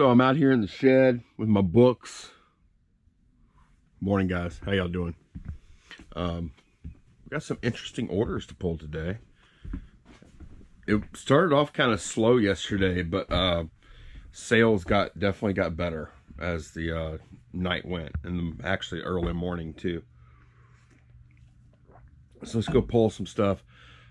So I'm out here in the shed with my books. Morning, guys. How y'all doing? We got some interesting orders to pull today. It started off kind of slow yesterday, but sales definitely got better as the night went, and actually early morning too. So let's go pull some stuff.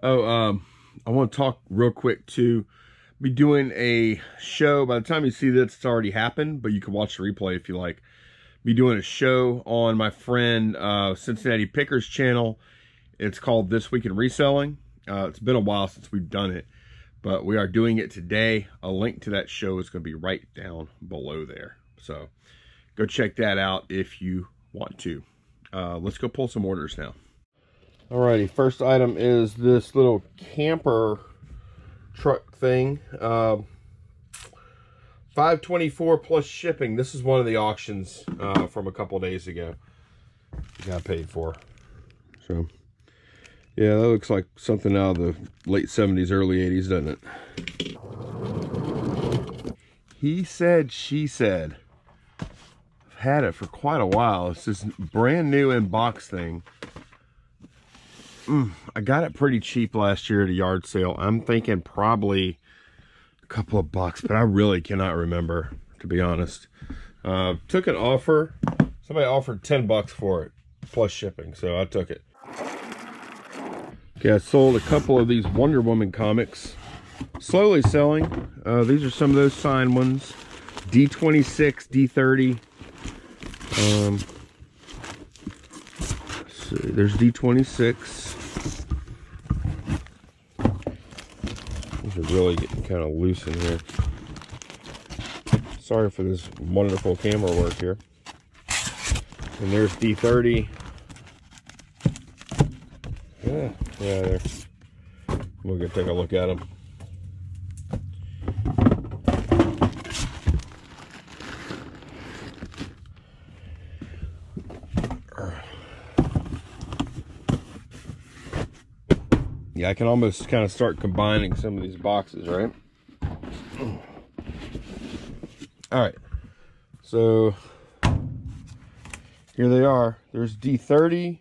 I want to talk real quick too. Be doing a show. By the time you see this, it's already happened, but you can watch the replay if you like. Be doing a show on my friend Cincinnati Picker's channel. It's called This Week in Reselling. It's been a while since we've done it, but we are doing it today. A link to that show is going to be right down below there. So go check that out if you want to. Let's go pull some orders now. Alrighty, first item is this little camper truck thing. $524 plus shipping. This is one of the auctions from a couple days ago. Got paid for. So yeah, that looks like something out of the late 70s, early 80s, doesn't it? He said, she said. I've had it for quite a while. It's this brand new in box thing. I got it pretty cheap last year at a yard sale. I'm thinking probably a couple of bucks, but I really cannot remember, to be honest. Took an offer. Somebody offered 10 bucks for it plus shipping, so I took it. Okay, I sold a couple of these Wonder Woman comics. Slowly selling. These are some of those signed ones. D26, D30. Let's see, there's D26. These are really getting kind of loose in here. Sorry for this wonderful camera work here. And there's D30. Yeah, there. We'll go take a look at them. Yeah, I can almost kind of start combining some of these boxes, right? All right, so here they are. There's D30,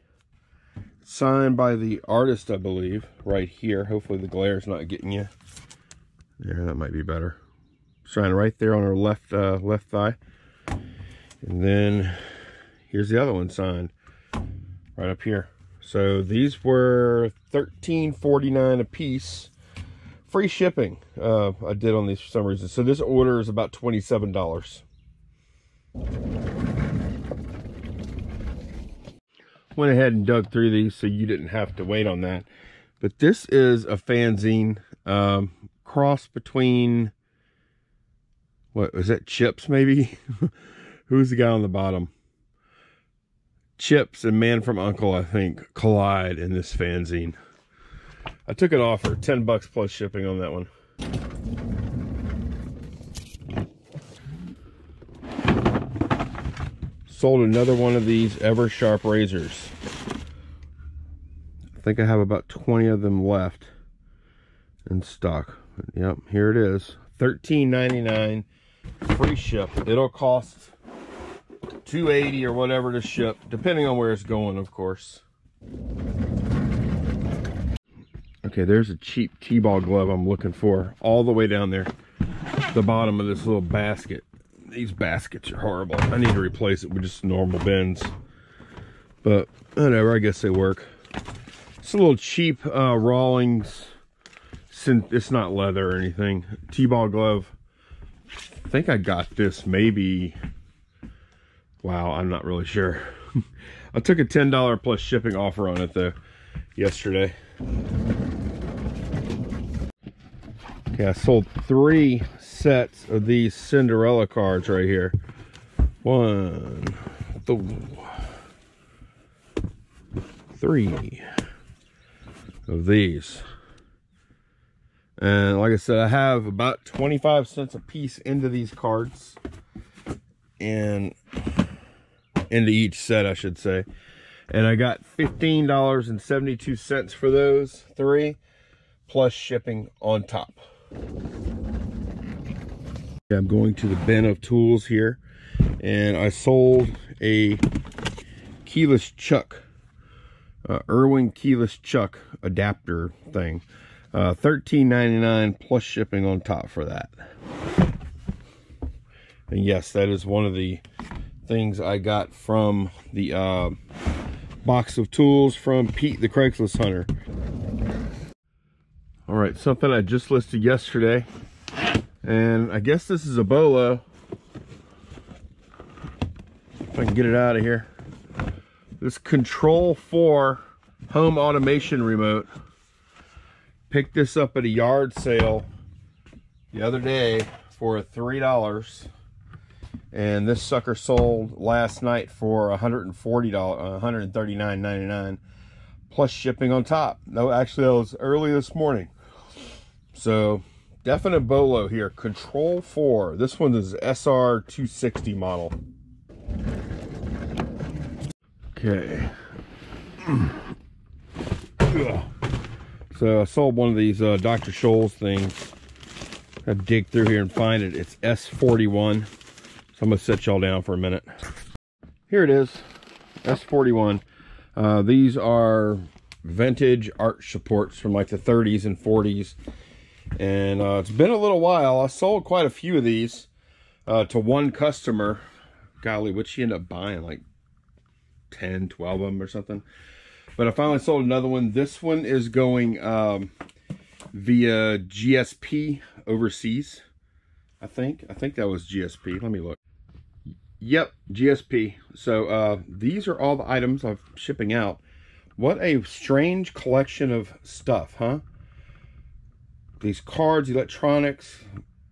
signed by the artist, I believe, right here. Hopefully the glare's not getting you. There, that might be better. Signed right there on her left thigh. And then here's the other one signed right up here. So these were $13.49 a piece. Free shipping I did on these for some reason. So this order is about $27. Went ahead and dug through these so you didn't have to wait on that. But this is a fanzine cross between, what was that, Chips maybe? Who's the guy on the bottom? Chips and Man from U.N.C.L.E., I think, collide in this fanzine. I took an offer, 10 bucks plus shipping on that one. Sold another one of these Ever Sharp razors. I think I have about 20 of them left in stock. Yep, here it is. $13.99 free ship. It'll cost $2.80 or whatever to ship, depending on where it's going, of course. Okay, there's a cheap T-ball glove I'm looking for, all the way down there, the bottom of this little basket. These baskets are horrible. I need to replace it with just normal bins, but whatever, I guess they work. It's a little cheap Rawlings, it's not leather or anything, T-ball glove. I think I got this maybe, wow, I'm not really sure. I took a $10 plus shipping offer on it though yesterday. Okay, I sold 3 sets of these Cinderella cards right here. 1, 2, 3 of these. And like I said, I have about 25 cents a piece into these cards. And into each set, I should say. And I got $15.72 for those 3, plus shipping on top. I'm going to the bin of tools here, and I sold a keyless chuck, Irwin keyless chuck adapter thing, $13.99 plus shipping on top for that. And yes, that is one of the things I got from the box of tools from Pete the Craigslist Hunter. All right, something I just listed yesterday, and I guess this is a bolo. If I can get it out of here. This Control 4 home automation remote. Picked this up at a yard sale the other day for $3. And this sucker sold last night for $140, $139.99 plus shipping on top. No, actually that was early this morning. So definite bolo here. Control 4. This one is SR 260 model. Okay. So I sold one of these Dr. Scholl's things. I dig through here and find it. It's S41. So I'm gonna set y'all down for a minute. Here it is, S41. These are vintage arch supports from like the 30s and 40s. And it's been a little while. I sold quite a few of these to one customer. Golly, what she ended up buying, like 10, 12 of them or something. But I finally sold another one. This one is going via GSP overseas. I think that was GSP. Let me look. Yep, GSP. So these are all the items I'm shipping out. What a strange collection of stuff, huh? These cards, electronics,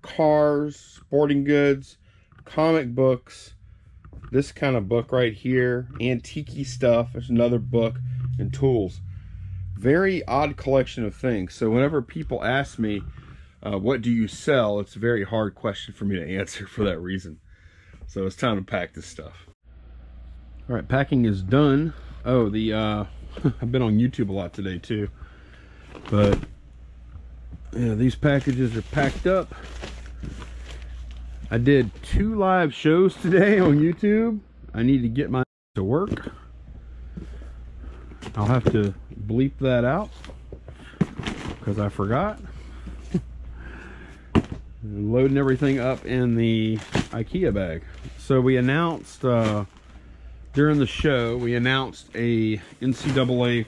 cars, sporting goods, comic books, this kind of book right here, antique stuff. There's another book, and tools. Very odd collection of things. So whenever people ask me, what do you sell? It's a very hard question for me to answer for that reason. So it's time to pack this stuff. All right, packing is done. Oh, the I've been on YouTube a lot today too. But yeah, these packages are packed up. I did 2 live shows today on YouTube. I need to get my to work. I'll have to bleep that out because I forgot. Loading everything up in the IKEA bag. So we announced during the show, we announced a NCAA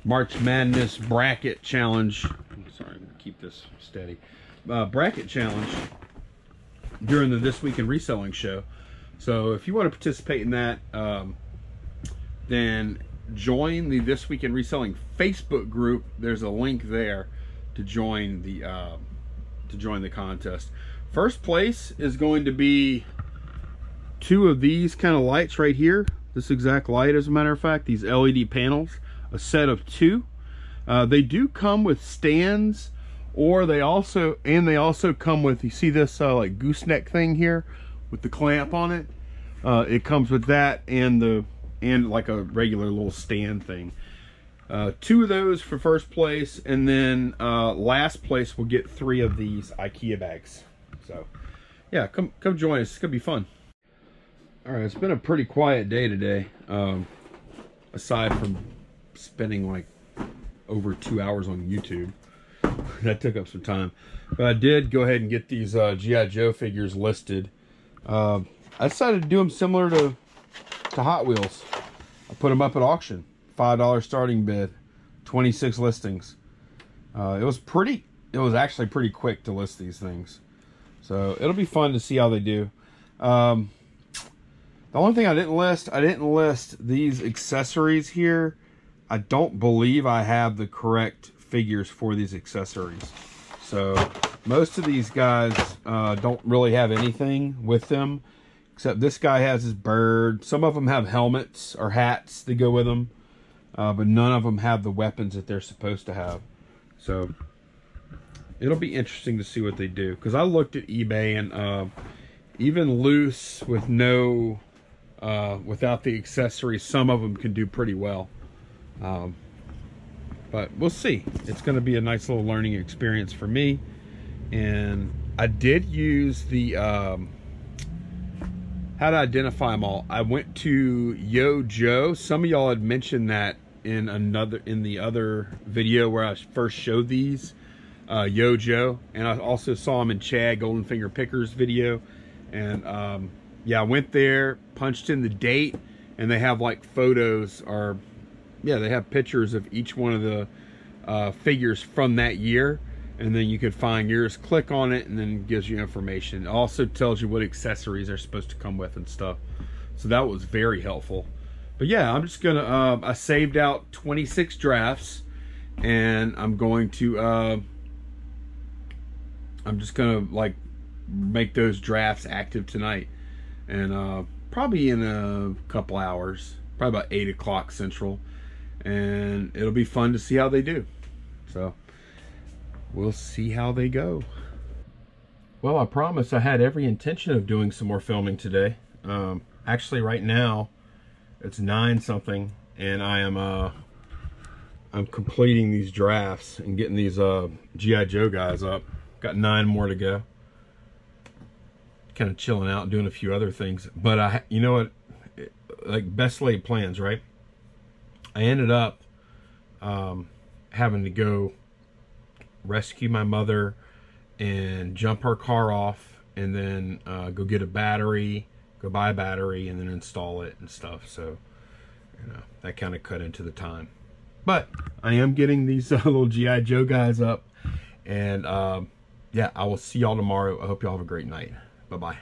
March Madness bracket challenge. Sorry, I'm gonna keep this steady. Bracket challenge during the This Week in Reselling show. So if you want to participate in that, then join the This Week in Reselling Facebook group. There's a link there to join the contest. First place is going to be 2 of these kind of lights right here. This exact light, as a matter of fact, these LED panels, a set of 2. They do come with stands, or they also come with, you see this like gooseneck thing here with the clamp on it. It comes with that and like a regular little stand thing. 2 of those for first place, and then last place will get 3 of these IKEA bags. So yeah, come join us. It's gonna be fun. All right, it's been a pretty quiet day today, aside from spending like over 2 hours on YouTube. That took up some time, but I did go ahead and get these G.I. Joe figures listed. I decided to do them similar to Hot Wheels. I put them up at auction. $5 starting bid, 26 listings. It was actually pretty quick to list these things, so it'll be fun to see how they do. The only thing I didn't list these accessories here. I don't believe I have the correct figures for these accessories. So most of these guys don't really have anything with them, except this guy has his bird. Some of them have helmets or hats that go with them. But none of them have the weapons that they're supposed to have. So it'll be interesting to see what they do. Because I looked at eBay, and even loose with no, without the accessories, some of them can do pretty well. But we'll see. It's going to be a nice little learning experience for me. And I did use the how to identify them all. I went to Yo Joe. Some of y'all had mentioned that in the other video where I first showed these. Yo Joe, and I also saw him in Chad Golden Finger Pickers video. And yeah, I went there, punched in the date, and they have like photos, or yeah, they have pictures of each one of the figures from that year, and then you can find yours, click on it, and then it gives you information. It also tells you what accessories they're supposed to come with and stuff. So that was very helpful. But yeah, I'm just gonna I saved out 26 drafts, and I'm going to I'm just gonna like make those drafts active tonight, and probably in a couple hours, probably about 8 o'clock Central, and it'll be fun to see how they do. So we'll see how they go. Well, I promise I had every intention of doing some more filming today. Actually, right now it's 9 something, and I am I'm completing these drafts and getting these G.I. Joe guys up. Got 9 more to go. Kind of chilling out, doing a few other things. But you know what? Like best laid plans, right? I ended up having to go rescue my mother and jump her car off, and then go get a battery, go buy a battery, and then install it and stuff. So, you know, that kind of cut into the time. But I am getting these little G.I. Joe guys up, and yeah, I will see y'all tomorrow. I hope y'all have a great night. Bye-bye.